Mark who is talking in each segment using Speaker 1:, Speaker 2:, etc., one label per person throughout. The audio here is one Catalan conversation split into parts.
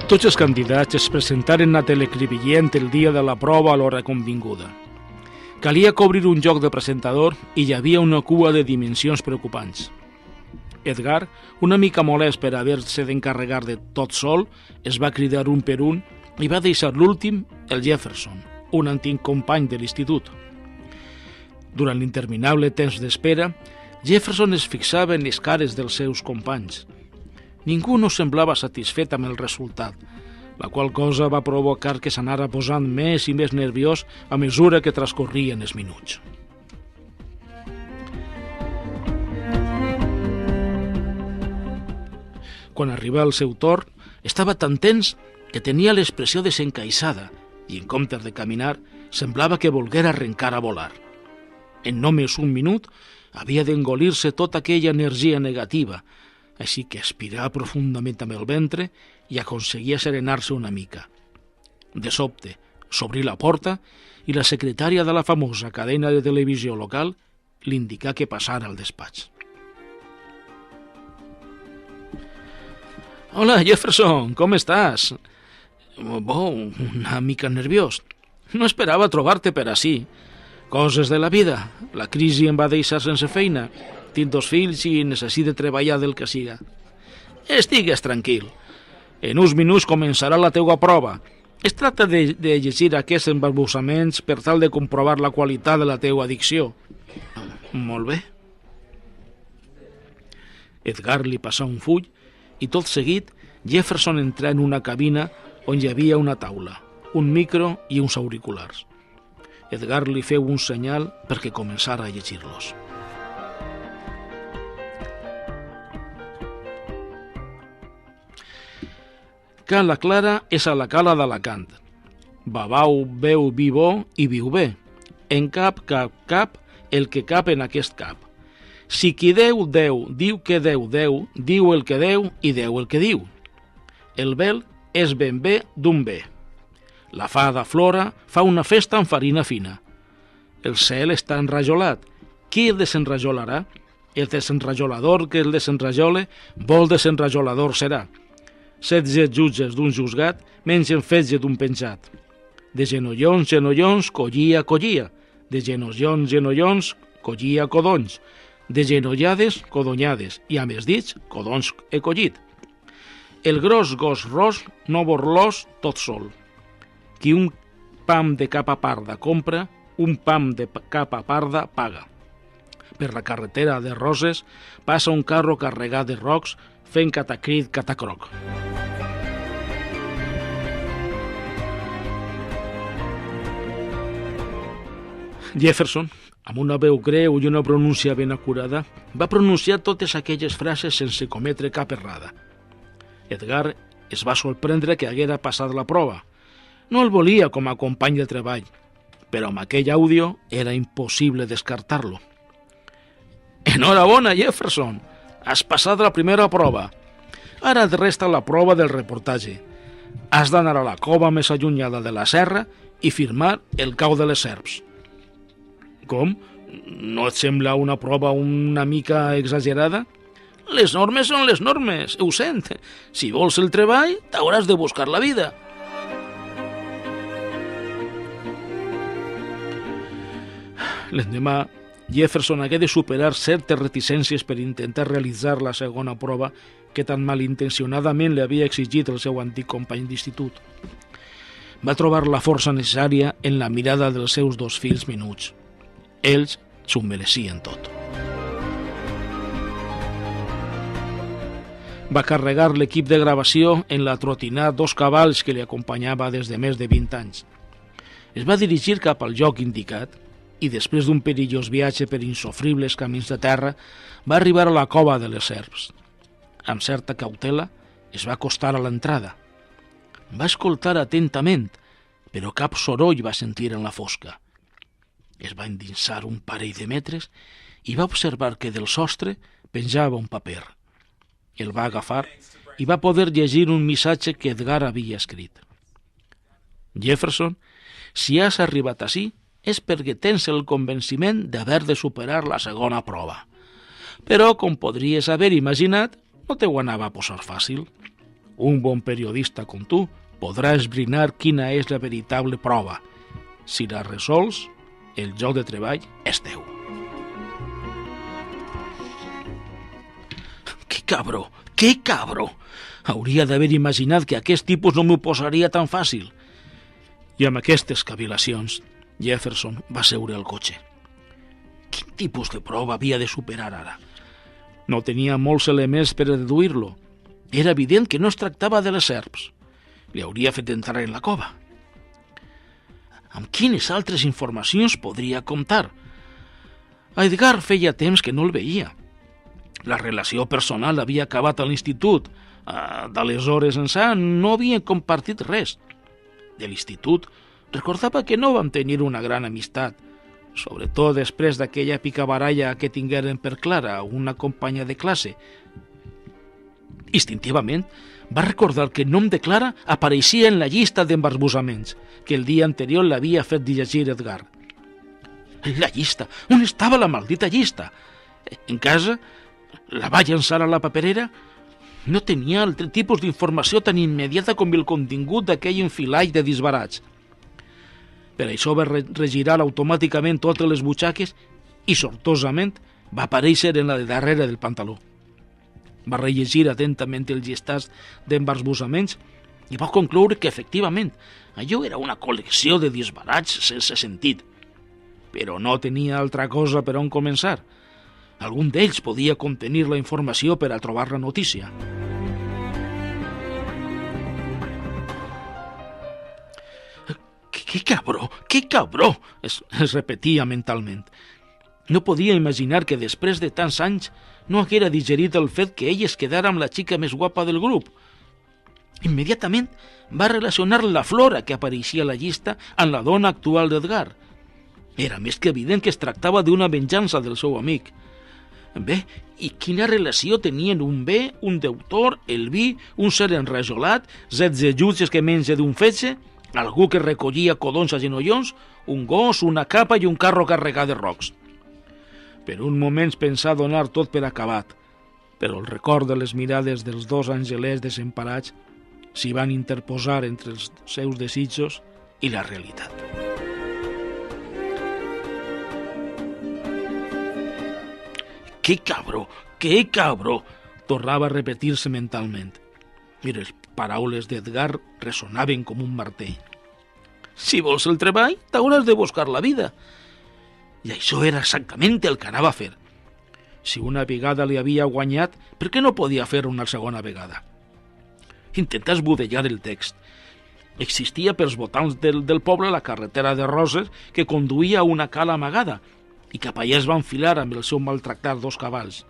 Speaker 1: Tots els candidats es presentaren a Telecrivillent el dia de la prova a l'hora convinguda. Calia cobrir un joc de presentador i hi havia una cua de dimensions preocupants. Edgar, una mica molest per haver-se d'encarregar de tot sol, es va cridar un per un i va deixar l'últim, el Jefferson, un antic company de l'institut. Durant l'interminable temps d'espera, Jefferson es fixava en les cares dels seus companys. Ningú no semblava satisfet amb el resultat, la qual cosa va provocar que s'anara posant més i més nerviós a mesura que transcorrien els minuts. Quan arribà el seu torn, estava tan tens que tenia l'expressió desencaixada i, en comptes de caminar, semblava que volguera arrencar a volar. En només un minut havia d'engolir-se tota aquella energia negativa, així que aspirà profundament amb el ventre i aconseguia serenar-se una mica. De sobte, s'obrí la porta i la secretària de la famosa cadena de televisió local li indicà que passara al despatx. «Hola, Jefferson, com estàs?» Una mica nerviós. No esperava trobar-te per ací. Coses de la vida. La crisi em va deixar sense feina. Tinc 2 fills i necessito treballar del que siga. Estigues tranquil. En uns minuts començarà la teua prova. Es tracta de llegir aquests embarbussaments per tal de comprovar la qualitat de la teua dicció. Molt bé. Edgar li passà un full i tot seguit Jefferson entrà en una cabina on hi havia una taula, un micro i uns auriculars. Edgar li feu un senyal perquè començara a llegir-los. Cala clara és a la cala d'Alacant. Babau, veu, vi bo i viu bé. En cap, cap, cap, el que cap en aquest cap. Si qui deu, diu que deu, diu el que deu i deu el que diu. El vel és ben bé d'un bé. La fada Flora fa una festa amb farina fina. El cel està enrajolat. Qui el desenrajolarà? El desenrajolador que el desenrajole, vol desenrajolador serà. 16 jutges d'un juzgat mengen fetge d'un penjat. De genollons, genollons, collia, collia. De genollons, genollons, collia, codonys. De genollades, codonyades. I a més dits, codons he collit. El gros gos ros no borlós tot sol. Qui un pam de capa parda compra, un pam de capa parda paga. Per la carretera de Roses passa un carro carregat de rocs fent catacrit catacroc. Jefferson, amb una veu greu i una pronúncia ben acurada, va pronunciar totes aquelles frases sense cometre cap errada. Edgar es va sorprendre que haguera passat la prova. No el volia com a company de treball, però amb aquell àudio era impossible descartar-lo. Enhorabona, Jefferson! Has passat la primera prova. Ara et resta la prova del reportatge. Has d'anar a la cova més allunyada de la serra i firmar el cau de les serps. Com? No et sembla una prova una mica exagerada? Les normes són les normes, ho sent. Si vols el treball, t'hauràs de buscar la vida. L'endemà, Jefferson hagué de superar certes reticències per intentar realitzar la segona prova que tan malintencionadament li havia exigit el seu antic company d'institut. Va trobar la força necessària en la mirada dels seus 2 fills menuts. Ells s'ho merecien tot. Va carregar l'equip de gravació en la trotinà 2 cavalls que li acompanyava des de més de 20 anys. Es va dirigir cap al lloc indicat i després d'un perillós viatge per insofribles camins de terra va arribar a la cova de les serps. Amb certa cautela es va acostar a l'entrada. Va escoltar atentament, però cap soroll va sentir en la fosca. Es va endinsar un parell de metres i va observar que del sostre penjava un paper. El va agafar i va poder llegir un missatge que Edgar havia escrit. Jefferson, si has arribat ací és perquè tens el convenciment d'haver de superar la segona prova. Però, com podries haver imaginat, no te ho anava a posar fàcil. Un bon periodista com tu podrà esbrinar quina és la veritable prova. Si la resols, el lloc de treball és teu. Que cabró! Que cabró! Hauria d'haver imaginat que aquest tipus no m'ho posaria tan fàcil. I amb aquestes cavilacions, Jefferson va seure al cotxe. Quin tipus de prova havia de superar ara? No tenia molts elements per deduir-lo. Era evident que no es tractava de les serps. Li hauria fet entrar en la cova. Amb quines altres informacions podria comptar? A Edgar feia temps que no el veia. La relació personal havia acabat a l'institut. D'aleshores ençà no havien compartit res. De l'institut recordava que no vam tenir una gran amistat, sobretot després d'aquella picabaralla que tingueren per Clara, una companya de classe. Instintivament va recordar que el nom de Clara apareixia en la llista d'embarbussaments que el dia anterior l'havia fet llegir Edgar. La llista! On estava la maldita llista? En casa? La va llançar a la paperera? No tenia altre tipus d'informació tan immediata com el contingut d'aquell enfilall de disbarats. Per això va regirar automàticament totes les butxaques i, sortosament, va aparèixer en la de darrere del pantaló. Va rellegir atentament els llistats d'embarbussaments i va concloure que, efectivament, allò era una col·lecció de disbarats sense sentit. Però no tenia altra cosa per on començar. Algun d'ells podia contenir la informació per a trobar la notícia. «Que cabró! Que cabró!» es repetia mentalment. No podia imaginar que després de tants anys no haguera digerit el fet que ell es quedara amb la xica més guapa del grup. Immediatament va relacionar la Flora que apareixia a la llista amb la dona actual d'Edgar. Era més que evident que es tractava d'una venjança del seu amic. Bé, i quina relació tenien un bé, un deutor, el vi, un ser enrajolat, 16 jutges que menja d'un fetge, algú que recollia codons a genollons, un gos, una capa i un carro carregat de rocs. Per un moment pensà donar tot per acabat, però el record de les mirades dels dos angelets desemparats s'hi van interposar entre els seus desitjos i la realitat. «Que cabró! Que cabró!» tornava a repetir-se mentalment. I les paraules d'Edgar ressonaven com un martell. «Si vols el treball, t'hauràs de buscar la vida». I això era exactament el que anava a fer. Si una vegada li havia guanyat, per què no podia fer una segona vegada? Intentà esbudellar el text. Existia pels voltants del poble la carretera de Roses que conduïa a una cala amagada i cap allà es va enfilar amb el seu maltractar 2 cavalls.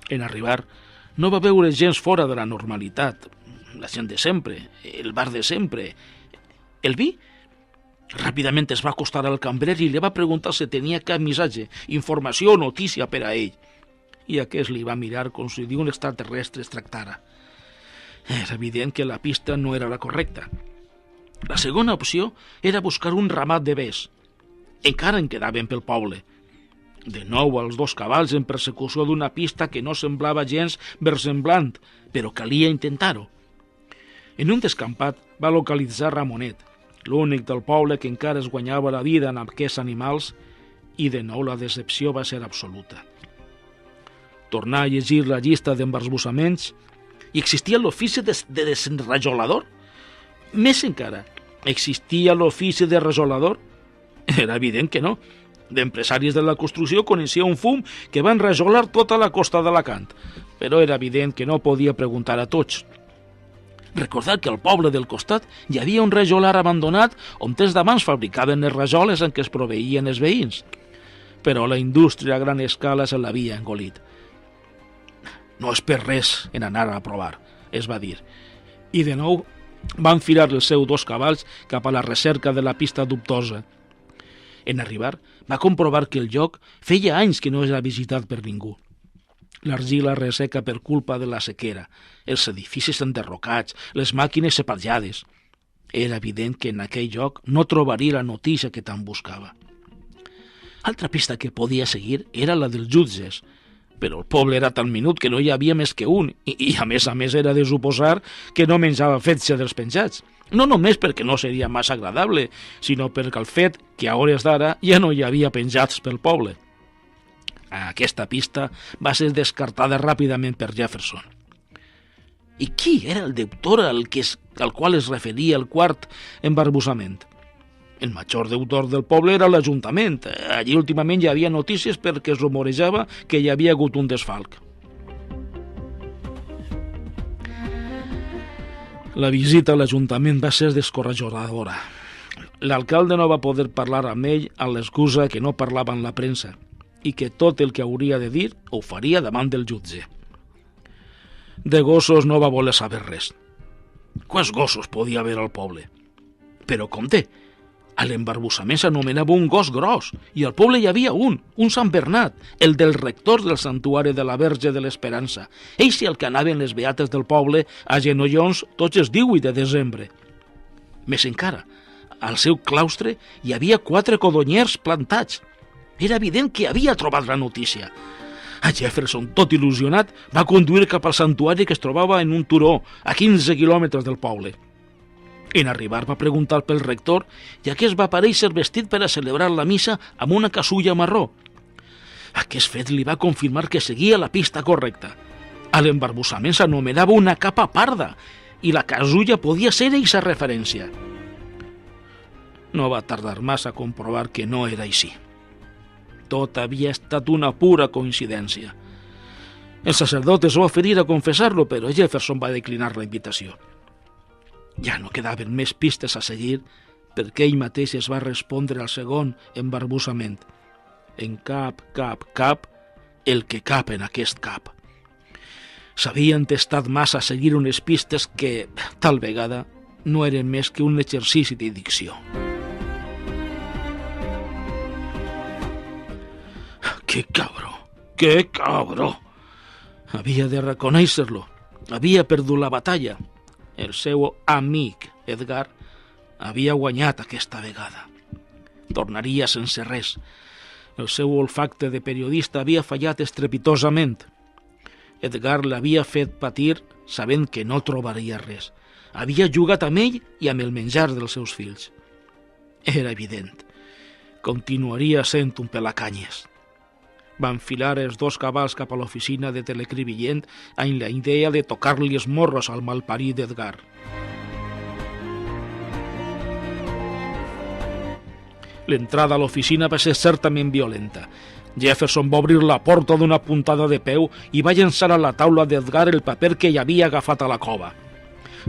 Speaker 1: En arribar, no va veure gens fora de la normalitat. La gent de sempre, el bar de sempre. El vi? Ràpidament es va acostar al cambrer i li va preguntar si tenia cap missatge, informació o notícia per a ell. I aquest li va mirar com si d'un extraterrestre es tractara. Era evident que la pista no era la correcta. La segona opció era buscar un ramat de bès. Encara en quedaven pel poble. De nou els 2 cavalls en persecució d'una pista que no semblava gens versemblant, però calia intentar-ho. En un descampat va localitzar Ramonet, l'únic del poble que encara es guanyava la vida amb aquests animals, i de nou la decepció va ser absoluta. Tornar a llegir la llista d'embarbussaments i existia l'ofici de desenrajolador? Més encara, existia l'ofici de resolador? Era evident que no. D'empresaris de la construcció coneixia un fum que va enrajolar tota la costa d'Alacant, però era evident que no podia preguntar a tots. Recordar que al poble del costat hi havia un rajolar abandonat on temps d'abans fabricaven les rajoles en què es proveïen els veïns, però la indústria a gran escala se l'havia engolit. «No és per res en anar a provar», es va dir, i de nou va enfilar els seus 2 cavalls cap a la recerca de la pista dubtosa. En arribar, va comprovar que el lloc feia anys que no era visitat per ningú. L'argila resseca per culpa de la sequera, els edificis enderrocats, les màquines sepatllades. Era evident que en aquell lloc no trobaria la notícia que tant buscava. Altra pista que podia seguir era la dels jutges. Però el poble era tan minut que no hi havia més que un, i a més era de suposar que no menjava fetge dels penjats. No només perquè no seria massa agradable, sinó perquè el fet que a hores d'ara ja no hi havia penjats pel poble. Aquesta pista va ser descartada ràpidament per Jefferson. I qui era el deutor al qual es referia el quart embarbussament? El major deutor del poble era l'Ajuntament. Allí últimament hi havia notícies perquè es rumorejava que hi havia hagut un desfalc. La visita a l'Ajuntament va ser descorrajoladora. L'alcalde no va poder parlar amb ell a l'excusa que no parlava amb la premsa i que tot el que hauria de dir ho faria davant del jutge. De gossos no va voler saber res. Quants gossos podia haver al poble? Però compte, a l'embarbussament s'anomenava un gos gros i al poble hi havia un Sant Bernat, el del rector del santuari de la Verge de l'Esperança. Ell sí el que anaven les beates del poble a genollons tots els 18 de desembre. Més encara, al seu claustre hi havia 4 codonyers plantats. Era evident que havia trobat la notícia. A Jefferson, tot il·lusionat, va conduir cap al santuari que es trobava en un turó, a 15 quilòmetres del poble. En arribar va preguntar pel rector i aquest va aparèixer vestit per a celebrar la missa amb una casulla marró. Aquest fet li va confirmar que seguia la pista correcta. A l'embarbussament s'anomenava una capa parda i la casulla podia ser eixa referència. No va tardar massa a comprovar que no era així. Tot havia estat una pura coincidència. El sacerdot es va oferir a confessar-lo, però Jefferson va declinar la invitació. Ja no quedaven més pistes a seguir perquè ell mateix es va respondre al segon embarbussament. En cap, el que cap en aquest cap. S'havia entestat massa a seguir unes pistes que, tal vegada, no eren més que un exercici de dicció. Que cabró! Havia de reconèixer-lo. Havia perdut la batalla. El seu amic, Edgar, havia guanyat aquesta vegada. Tornaria sense res. El seu olfacte de periodista havia fallat estrepitosament. Edgar l'havia fet patir sabent que no trobaria res. Havia jugat amb ell i amb el menjar dels seus fills. Era evident. Continuaria sent un pelacanyes. Va enfilar els 2 cabals cap a l'oficina de Telecrivillent amb la idea de tocar-li els morros al malparit d'Edgar. L'entrada a l'oficina va ser certament violenta. Jefferson va obrir la porta d'una puntada de peu i va llançar a la taula d'Edgar el paper que hi havia agafat a la cova.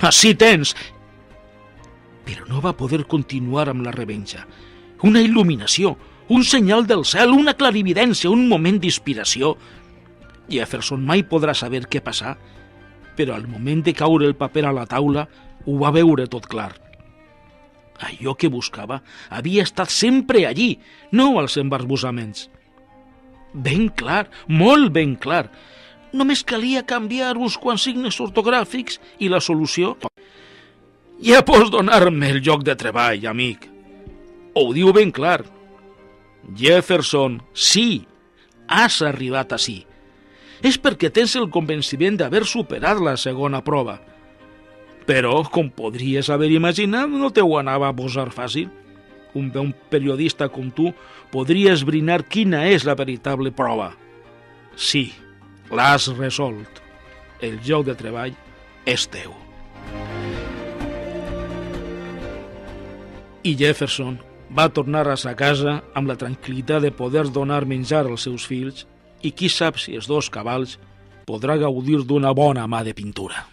Speaker 1: «Així tens!» Però no va poder continuar amb la revenja. Una il·luminació, un senyal del cel, una clarividència, un moment d'inspiració. Jefferson mai podrà saber què passà, però al moment de caure el paper a la taula ho va veure tot clar. Allò que buscava havia estat sempre allí, no als embarbussaments. Ben clar, molt ben clar. Només calia canviar uns quants signes ortogràfics i la solució... Ja pots donar-me el lloc de treball, amic. Ho diu ben clar. Jefferson, sí, has arribat ací. És perquè tens el convenciment d'haver superat la segona prova. Però, com podries haver imaginat, no te ho anava a posar fàcil. Un bon periodista com tu podria esbrinar quina és la veritable prova. Sí, l'has resolt. El lloc de treball és teu. I Jefferson va tornar a sa casa amb la tranquil·litat de poder donar menjar als seus fills i qui sap si els 2 cabals podrà gaudir d'una bona mà de pintura.